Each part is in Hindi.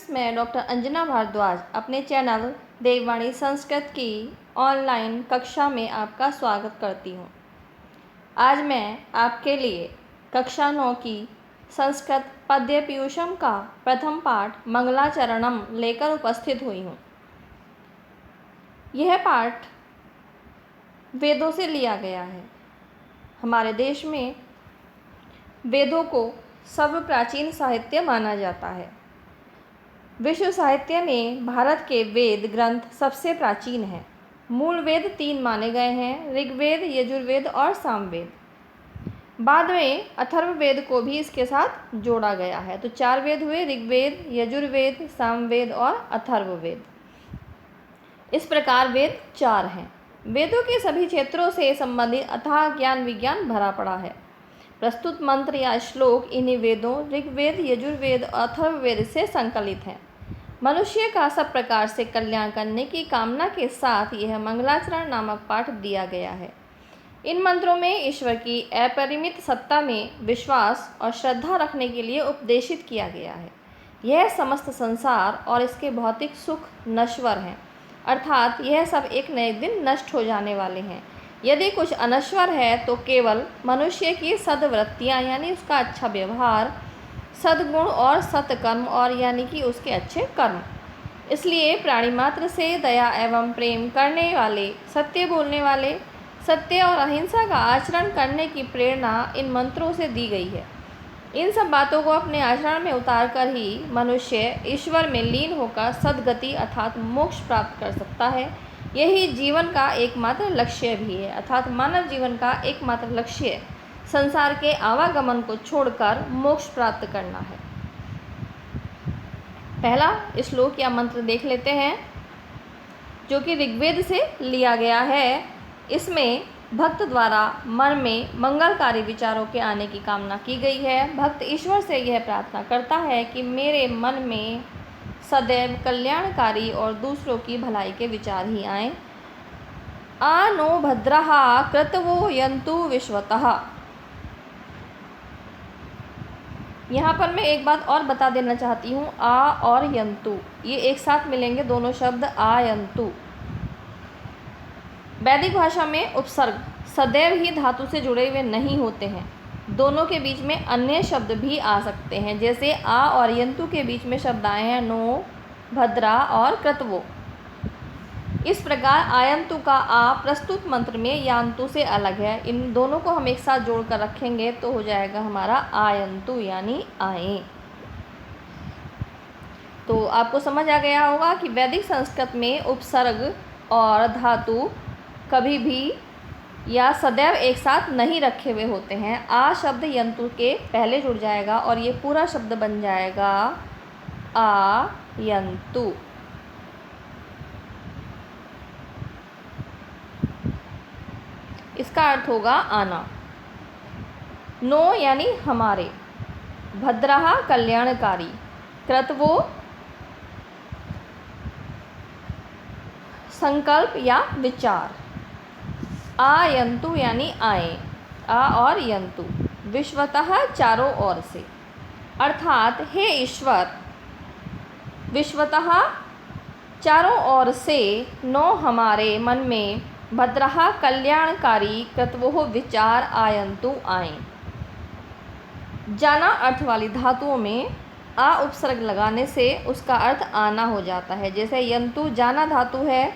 फ्रेंड्स, मैं डॉक्टर अंजना भारद्वाज अपने चैनल देववाणी संस्कृत की ऑनलाइन कक्षा में आपका स्वागत करती हूँ। आज मैं आपके लिए कक्षा 9 की संस्कृत पद्य पीयूषम का प्रथम पाठ मंगलाचरणम लेकर उपस्थित हुई हूँ। यह पाठ वेदों से लिया गया है। हमारे देश में वेदों को सर्व प्राचीन साहित्य माना जाता है। विश्व साहित्य में भारत के वेद ग्रंथ सबसे प्राचीन हैं। मूल वेद 3 माने गए हैं, ऋग्वेद, यजुर्वेद और सामवेद। बाद में अथर्ववेद को भी इसके साथ जोड़ा गया है। तो 4 वेद हुए, ऋग्वेद, यजुर्वेद, सामवेद और अथर्ववेद। इस प्रकार वेद 4 हैं। वेदों के सभी क्षेत्रों से संबंधित अथाह ज्ञान विज्ञान भरा पड़ा है। प्रस्तुत मंत्र या श्लोक इन्हीं वेदों ऋग्वेद, यजुर्वेद और अथर्ववेद से संकलित हैं। मनुष्य का सब प्रकार से कल्याण करने की कामना के साथ यह मंगलाचरण नामक पाठ दिया गया है। इन मंत्रों में ईश्वर की अपरिमित सत्ता में विश्वास और श्रद्धा रखने के लिए उपदेशित किया गया है। यह समस्त संसार और इसके भौतिक सुख नश्वर हैं, अर्थात यह सब एक न एक दिन नष्ट हो जाने वाले हैं। यदि कुछ अनश्वर है तो केवल मनुष्य की सद्वृत्तियाँ यानी उसका अच्छा व्यवहार, सद्गुण और सत्कर्म और यानी कि उसके अच्छे कर्म। इसलिए प्राणी मात्र से दया एवं प्रेम करने वाले, सत्य बोलने वाले, सत्य और अहिंसा का आचरण करने की प्रेरणा इन मंत्रों से दी गई है। इन सब बातों को अपने आचरण में उतार कर ही मनुष्य ईश्वर में लीन होकर सद्गति अर्थात मोक्ष प्राप्त कर सकता है। यही जीवन का एकमात्र लक्ष्य भी है, अर्थात मानव जीवन का एकमात्र लक्ष्य संसार के आवागमन को छोड़कर मोक्ष प्राप्त करना है। पहला श्लोक या मंत्र देख लेते हैं, जो कि ऋग्वेद से लिया गया है। इसमें भक्त द्वारा मन में मंगलकारी विचारों के आने की कामना की गई है। भक्त ईश्वर से यह प्रार्थना करता है कि मेरे मन में सदैव कल्याणकारी और दूसरों की भलाई के विचार ही आएँ। आ नो भद्रः क्रतवो यन्तु विश्वतः। यहाँ पर मैं एक बात और बता देना चाहती हूँ। आ और यंतु ये एक साथ मिलेंगे, दोनों शब्द आयंतु। वैदिक भाषा में उपसर्ग सदैव ही धातु से जुड़े हुए नहीं होते हैं। दोनों के बीच में अन्य शब्द भी आ सकते हैं, जैसे आ और यंतु के बीच में शब्द आए हैं नो, भद्रा और क्रतवो। इस प्रकार आयंतु का आ प्रस्तुत मंत्र में यांतु से अलग है। इन दोनों को हम एक साथ जोड़कर रखेंगे तो हो जाएगा हमारा आयंतु यानी आए। तो आपको समझ आ गया होगा कि वैदिक संस्कृत में उपसर्ग और धातु कभी भी या सदैव एक साथ नहीं रखे हुए होते हैं। आ शब्द यंतु के पहले जुड़ जाएगा और ये पूरा शब्द बन जाएगा आयंतु। इसका अर्थ होगा आना। नो यानी हमारे, भद्रः कल्याणकारी, क्रतवो संकल्प या विचार, आयंतु यानी आए, आ और यंतु, विश्वतः चारों ओर से, अर्थात हे ईश्वर विश्वतः चारों ओर से नो हमारे मन में भद्रः कल्याणकारी क्रतवो विचार आयंतु आए। जाना अर्थ वाली धातुओं में आ उपसर्ग लगाने से उसका अर्थ आना हो जाता है। जैसे यंतु जाना धातु है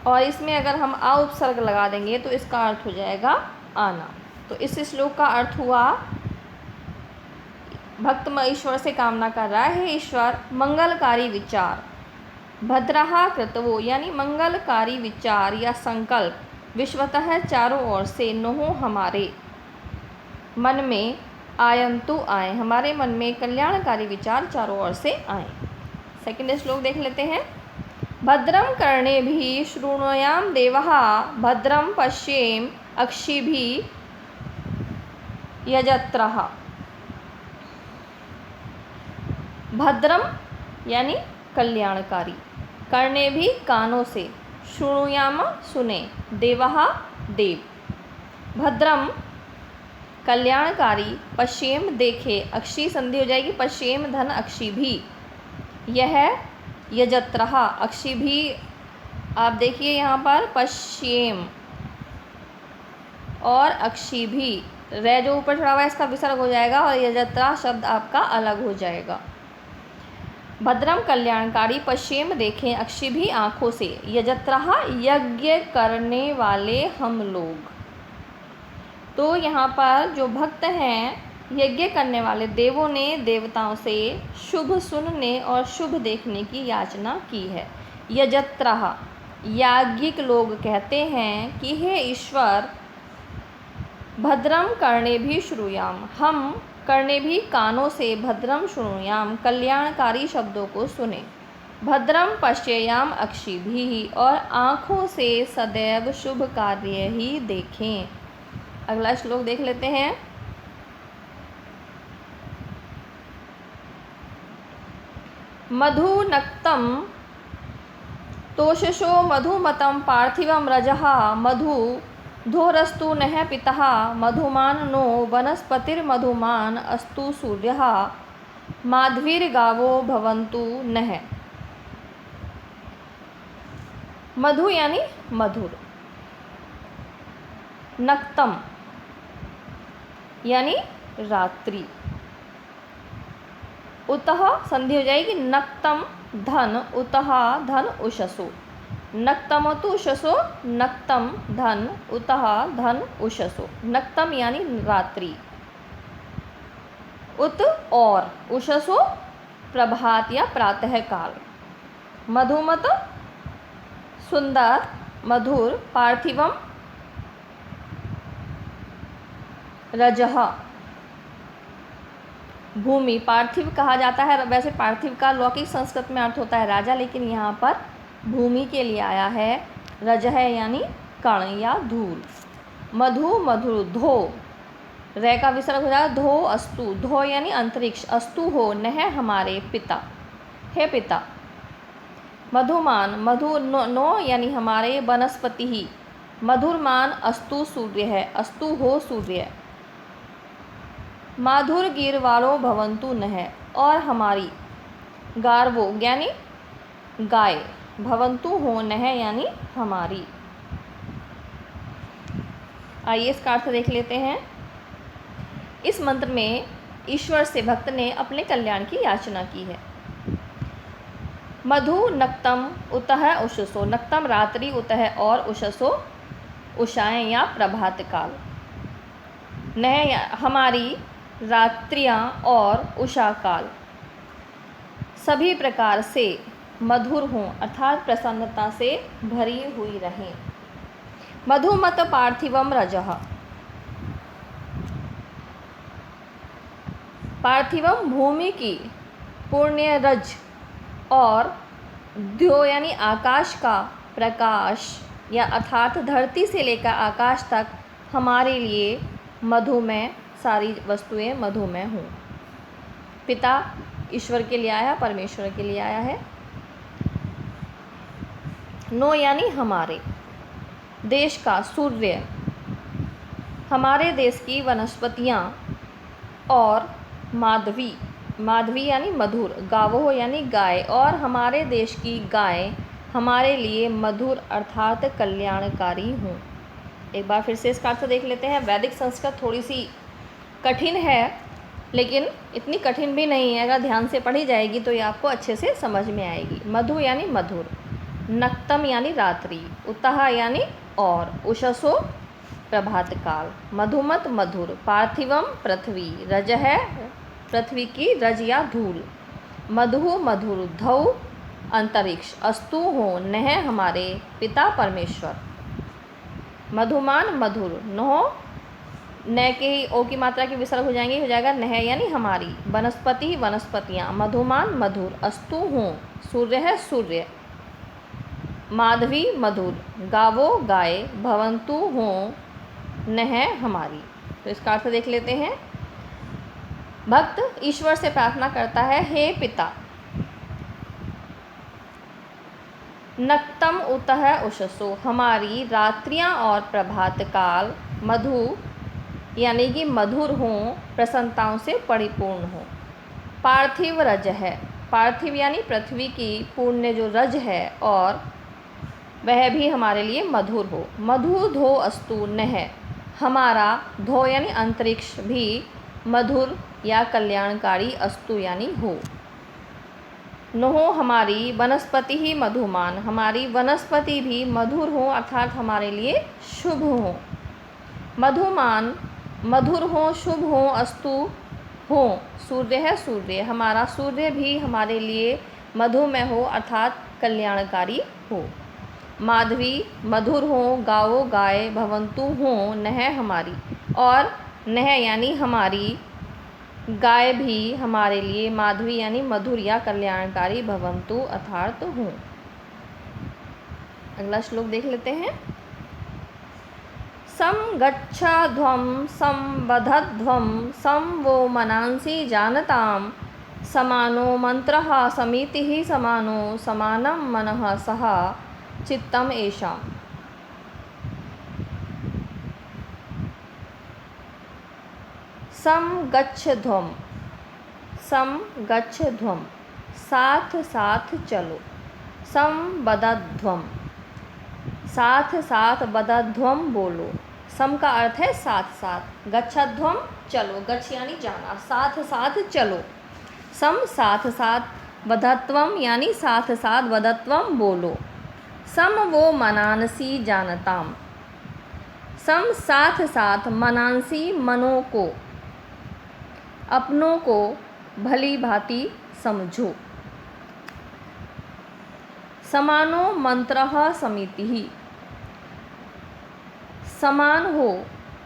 और इसमें अगर हम आ उपसर्ग लगा देंगे तो इसका अर्थ हो जाएगा आना। तो इस श्लोक का अर्थ हुआ, भक्त ईश्वर से कामना कर रहा है, ईश्वर मंगलकारी विचार, भद्रः क्रतवो यानी मंगलकारी विचार या संकल्प विश्वतः चारों ओर से नोहो हमारे मन में आयंतु आए, हमारे मन में कल्याणकारी विचार चारों ओर से आए। सेकंड श्लोक देख लेते हैं। भद्रम कर्णेभिः शृणुयाम देवः भद्रम पश्येम अक्षिभिः यजत्रः। भद्रम यानी कल्याणकारी, कर्णे भी कानों से, शृणुयाम सुने, देवः देव, भद्रम कल्याणकारी, पश्येम देखे, अक्षी संधि हो जाएगी, पश्येम धन अक्षी भी, यह यजत्रः अक्षी भी आप देखिए यहाँ पर पश्येम और अक्षी भी रे जो ऊपर चढ़ा हुआ है इसका विसर्ग हो जाएगा और यजत्रा शब्द आपका अलग हो जाएगा। भद्रम कल्याणकारी पश्चिम देखें अक्षी भी आँखों से, यजत्रः यज्ञ करने वाले हम लोग। तो यहाँ पर जो भक्त हैं यज्ञ करने वाले देवों ने देवताओं से शुभ सुनने और शुभ देखने की याचना की है। यजत्रः याज्ञिक लोग कहते हैं कि हे ईश्वर भद्रम कर्णे भी श्रूयाम, हम कर्णे भी कानों से भद्रम श्रूयाम कल्याणकारी शब्दों को सुने, भद्रम पश्येयाम अक्षी भी और आँखों से सदैव शुभ कार्य ही देखें। अगला श्लोक देख लेते हैं। मधु नक्तम तोषशो मधुमतं पार्थिवं रजः मधु धोरस्तु नः पितः मधुमान् नो वनस्पतिर्मधुमान् अस्तु सूर्यः माध्वीर्गावो भवन्तु नः। मधु यानी मधुर, नक्तम यानी रात्रि, उतः संधि हो जाएगी नक्तम धन उतः धन उषसो, नक्तमतु उषसो नक्तम धन उतः धन उषसो। नक्तम यानी रात्रि, उत और उषसो प्रभात या प्रातः काल, मधुमत सुंदर मधुर, पार्थिवम रजः भूमि, पार्थिव कहा जाता है। वैसे पार्थिव का लौकिक संस्कृत में अर्थ होता है राजा, लेकिन यहाँ पर भूमि के लिए आया है। रजः यानी कण या धूल। मधु मधुर, धो रे का विसर्ग हो जाएगा धो अस्तु, धो यानी अंतरिक्ष, अस्तु हो नह हमारे पिता, हे पिता। मधुमान मधु नो यानी हमारे, वनस्पति ही मधुरमान अस्तु सूर्य है, अस्तु हो सूर्य। माधुर गिर वालो भवंतु नह और हमारी, गारवो यानी गाय, भवंतु हो नह यानी हमारी। आइए इसका अर्थ देख लेते हैं। इस मंत्र में ईश्वर से भक्त ने अपने कल्याण की याचना की है। मधु नक्तम उतः उषसो, नक्तम रात्रि उतः और उषसो उषाएं या प्रभात काल, नह हमारी रात्रियां और उषा काल सभी प्रकार से मधुर हों अर्थात प्रसन्नता से भरी हुई रहें। मधुमत पार्थिवम रजः, पार्थिवम भूमि की पुण्य रज और द्यो यानी आकाश का प्रकाश या अर्थात धरती से लेकर आकाश तक हमारे लिए मधुमय, सारी वस्तुएं मधुमय हों। पिता ईश्वर के लिए आया, परमेश्वर के लिए आया है। नो यानी हमारे देश का सूर्य, हमारे देश की वनस्पतियाँ और माधवी, माधवी यानी मधुर, गावो यानी गाय और हमारे देश की गाय हमारे लिए मधुर अर्थात कल्याणकारी हों। एक बार फिर से इसका अर्थ देख लेते हैं। वैदिक संस्कृत थोड़ी सी कठिन है, लेकिन इतनी कठिन भी नहीं है। अगर ध्यान से पढ़ी जाएगी तो ये आपको अच्छे से समझ में आएगी। मधु यानी मधुर, नक्तम यानी रात्रि, उतः यानी और, उषसो प्रभात काल, मधुमत मधुर, पार्थिवम पृथ्वी, रजः पृथ्वी की रज या धूल, मधु मधुर, धौ अंतरिक्ष, अस्तु हो नह हमारे पिता परमेश्वर। मधुमान मधुर, नो न के ही ओ की मात्रा की विसर्ग हो जाएंगे, हो जाएगा नह यानी हमारी। वनस्पति वनस्पतियाँ, मधुमान मधुर, अस्तु हों सूर्य है सूर्य, माधवी मधुर, गावो गाय, भवंतु हों नह हमारी। तो इसका अर्थ देख लेते हैं। भक्त ईश्वर से प्रार्थना करता है, हे पिता नक्तम उतः उषसो, हमारी रात्रियां और प्रभात काल मधु यानी कि मधुर हों, प्रसन्नताओं से परिपूर्ण हो। पार्थिव रज है, पार्थिव यानी पृथ्वी की पुण्य जो रज है और वह भी हमारे लिए मधुर हो। मधु धो अस्तु नः, हमारा धो यानी अंतरिक्ष भी मधुर या कल्याणकारी अस्तु यानी हो। नहो हमारी वनस्पति ही मधुमान, हमारी वनस्पति भी मधुर हो अर्थात हमारे लिए शुभ हो। मधुमान मधुर हो, शुभ हो, अस्तु हो। सूर्य है सूर्य, हमारा सूर्य भी हमारे लिए मधुमय हो अर्थात कल्याणकारी हो। माधवी मधुर हो, गाओ गाय, भवन्तु हो नः हमारी, और नः यानी हमारी गाय भी हमारे लिए माधवी यानी मधुर या कल्याणकारी भवन्तु अर्थात हो। अगला श्लोक देख लेते हैं। सं गच्छध्वं संवदध्वं सं वो मनांसि जानतां, समानो मंत्रः समितिः समानो समानं मनः सह चित्तम एषाम्। सं गच्छध्वं, सं गच्छध्वं साथ साथ चलो। संवदध्वं साथ साथ, वदध्वं बोलो। सम का अर्थ है साथ साथ, गच्छध्वं चलो, गच्छ यानी जाना, साथ साथ चलो। सम साथ साथ, वदत्वम यानी साथ साथ, वदत्वम बोलो। सम वो मनांसि जानताम, सम साथ साथ, मनांसि मनों को, अपनों को भली भांति समझो। समानो मंत्रः समितिः, समान हो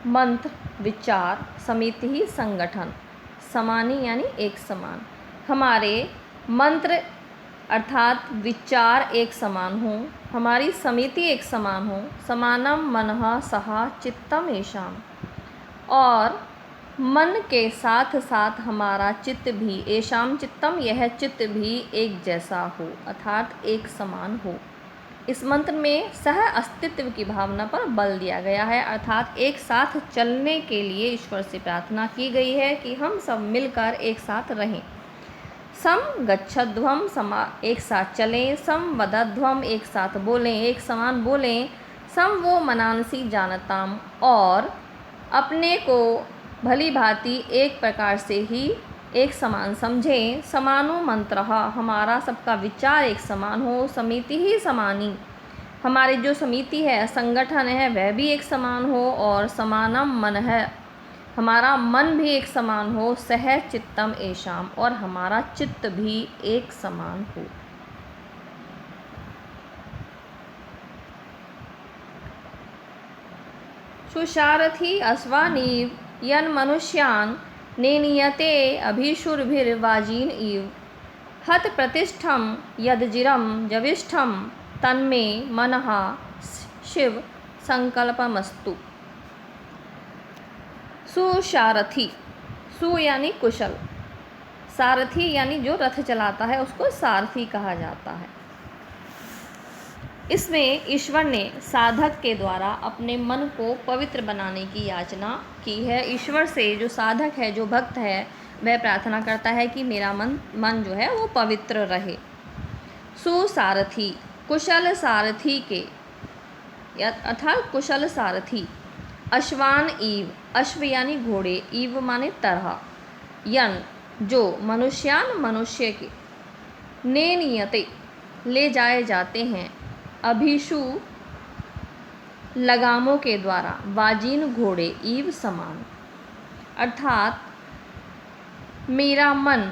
मंत्र विचार, समिति संगठन, समानी यानी एक समान। हमारे मंत्र अर्थात विचार एक समान हो, हमारी समिति एक समान हो। समानम मनः सह चित्तम एषाम, और मन के साथ साथ हमारा चित्त भी, एषाम चित्तम यह चित्त भी एक जैसा हो अर्थात एक समान हो। इस मंत्र में सह अस्तित्व की भावना पर बल दिया गया है अर्थात एक साथ चलने के लिए ईश्वर से प्रार्थना की गई है कि हम सब मिलकर एक साथ रहें। सम गच्छध्वम समा, एक साथ चलें। सम वदध्वम एक साथ बोलें, एक समान बोलें। सम वो मनांसि जानताम, और अपने को भली भांति एक प्रकार से ही एक समान समझें। समानो मंत्रः, हमारा सबका विचार एक समान हो। समिति ही समानी, हमारी जो समिति है, संगठन है, वह भी एक समान हो। और समानम मन है, हमारा मन भी एक समान हो। सह चित्तम एषाम, और हमारा चित्त भी एक समान हो। सुसारथी अश्वानीव यन मनुष्यान् नेनियते अभिशुरभिर्वाजीन इव, हत प्रतिष्ठम यदजिरम जविष्ठम तन्मे मनः शिव संकल्पमस्तु। सुसारथी, सु यानी कुशल, सारथी यानी जो रथ चलाता है उसको सारथी कहा जाता है। इसमें ईश्वर ने साधक के द्वारा अपने मन को पवित्र बनाने की याचना की है। ईश्वर से जो साधक है, जो भक्त है, वह प्रार्थना करता है कि मेरा मन जो है वो पवित्र रहे। सुसारथी, कुशल सारथी के अर्थात कुशल सारथी। अश्वान ईव, अश्व यानी घोड़े, ईव माने तरह। यन जो, मनुष्यान मनुष्य के। ने नियते ले जाए जाते हैं। अभिषु लगामों के द्वारा। वाजीन घोड़े, ईव समान। अर्थात मेरा मन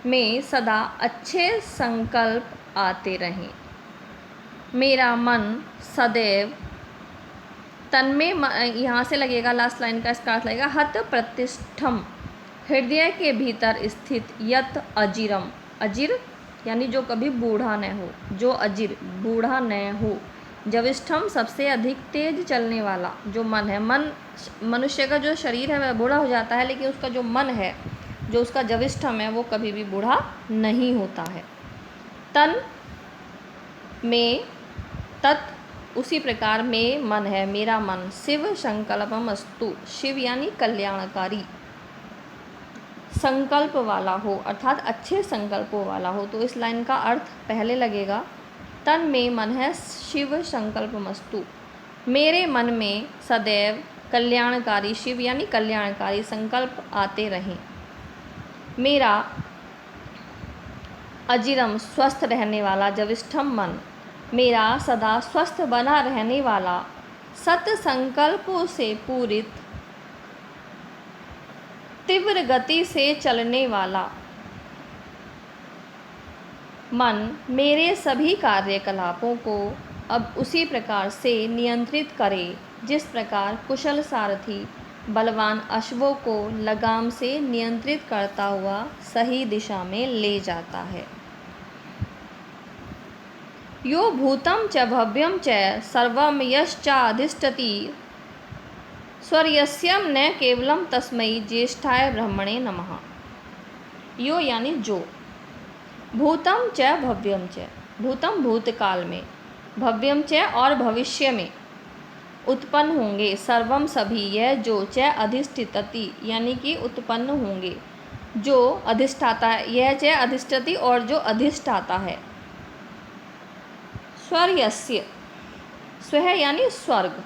में सदा अच्छे संकल्प आते रहें। मेरा मन सदैव, तन्मे यहाँ से लगेगा लास्ट लाइन का इसका अर्थ लगेगा हत प्रतिष्ठम, हृदय के भीतर स्थित। यत अजिरम, अजिर यानी जो कभी बूढ़ा न हो, जो अजिर बूढ़ा न हो। जविष्ठम सबसे अधिक तेज चलने वाला जो मन है। मन, मनुष्य का जो शरीर है वह बूढ़ा हो जाता है, लेकिन उसका जो मन है, जो उसका जविष्ठम है, वो कभी भी बूढ़ा नहीं होता है। तन में, तत् उसी प्रकार में मन है, मेरा मन। शिव संकल्पमस्तु, शिव यानी कल्याणकारी। संकल्प वाला हो, अर्थात अच्छे संकल्पों वाला हो। तो इस लाइन का अर्थ पहले लगेगा, तन में मन है शिव संकल्प मस्तु, मेरे मन में सदैव कल्याणकारी शिव यानी कल्याणकारी संकल्प आते रहें। मेरा अजिरम स्वस्थ रहने वाला जविष्ठम मन, मेरा सदा स्वस्थ बना रहने वाला सत संकल्पों से पूरित तीव्र गति से चलने वाला मन मेरे सभी कार्यकलापों को अब उसी प्रकार से नियंत्रित करे जिस प्रकार कुशल सारथी बलवान अश्वों को लगाम से नियंत्रित करता हुआ सही दिशा में ले जाता है। यो भूतं च भव्यं च सर्वं यश्चाधिष्ठति स्वर्यस्यं न केवलं तस्मै ज्येष्ठाय ब्रह्मणे नमः। यो यानी जो, भूतम च भव्यम च, भूतम भूतकाल में, भव्यम च और भविष्य में उत्पन्न होंगे, सर्वम सभी, यह जो, च अधिष्ठितति यानी कि उत्पन्न होंगे, जो अधिष्ठाता है, यह च अधिष्ठति और जो अधिष्ठाता है। स्वर्यस्य, स्वह यानी स्वर्ग,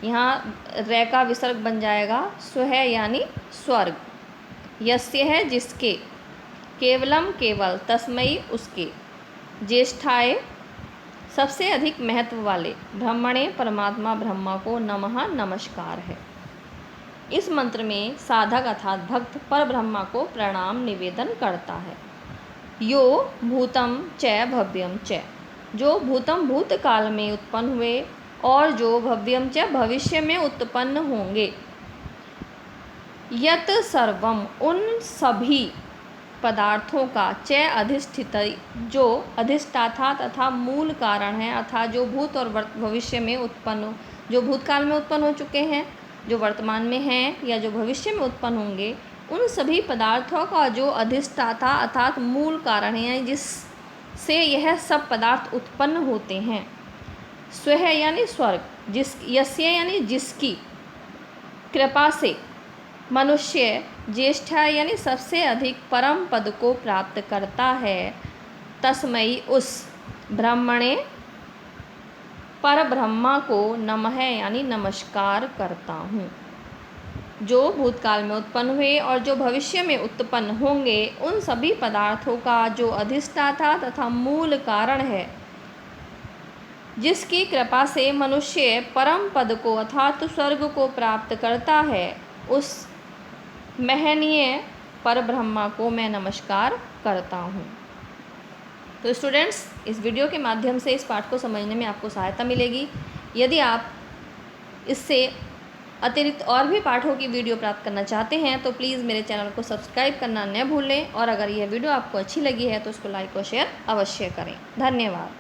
यहाँ रे का विसर्ग बन जाएगा, स्वह यानी स्वर्ग, यस्य है जिसके, केवलम केवल, तस्मयी उसके, ज्येष्ठाय सबसे अधिक महत्व वाले, ब्रह्मणे परमात्मा ब्रह्मा को नमः नमस्कार है। इस मंत्र में साधक अर्थात भक्त पर ब्रह्मा को प्रणाम निवेदन करता है। यो भूतम च भव्यम च, जो भूतम भूतकाल में उत्पन्न हुए और जो भव्यम च भविष्य में उत्पन्न होंगे, यत सर्वम उन सभी पदार्थों का, च अधिष्ठित जो अधिष्ठाता तथा मूल कारण है, अर्थात जो भूत और भविष्य में उत्पन्न, जो भूतकाल में उत्पन्न हो चुके हैं, जो वर्तमान में हैं या जो भविष्य में उत्पन्न होंगे, उन सभी पदार्थों का जो अधिष्ठाता अर्थात मूल कारण है जिससे यह सब पदार्थ उत्पन्न होते हैं। स्वह यानी स्वर्ग, जिस, यस्य यानी जिसकी कृपा से मनुष्य ज्येष्ठ यानी सबसे अधिक परम पद को प्राप्त करता है, तस्मयी उस, ब्रह्मणे पर ब्रह्मा को नमः यानी नमस्कार करता हूँ। जो भूतकाल में उत्पन्न हुए और जो भविष्य में उत्पन्न होंगे, उन सभी पदार्थों का जो अधिष्ठाता तथा मूल कारण है, जिसकी कृपा से मनुष्य परम पद को अर्थात स्वर्ग को प्राप्त करता है, उस महनीय पर ब्रह्मा को मैं नमस्कार करता हूँ। तो स्टूडेंट्स, इस वीडियो के माध्यम से इस पाठ को समझने में आपको सहायता मिलेगी। यदि आप इससे अतिरिक्त और भी पाठों की वीडियो प्राप्त करना चाहते हैं तो प्लीज़ मेरे चैनल को सब्सक्राइब करना न भूलें, और अगर यह वीडियो आपको अच्छी लगी है तो उसको लाइक और शेयर अवश्य करें। धन्यवाद।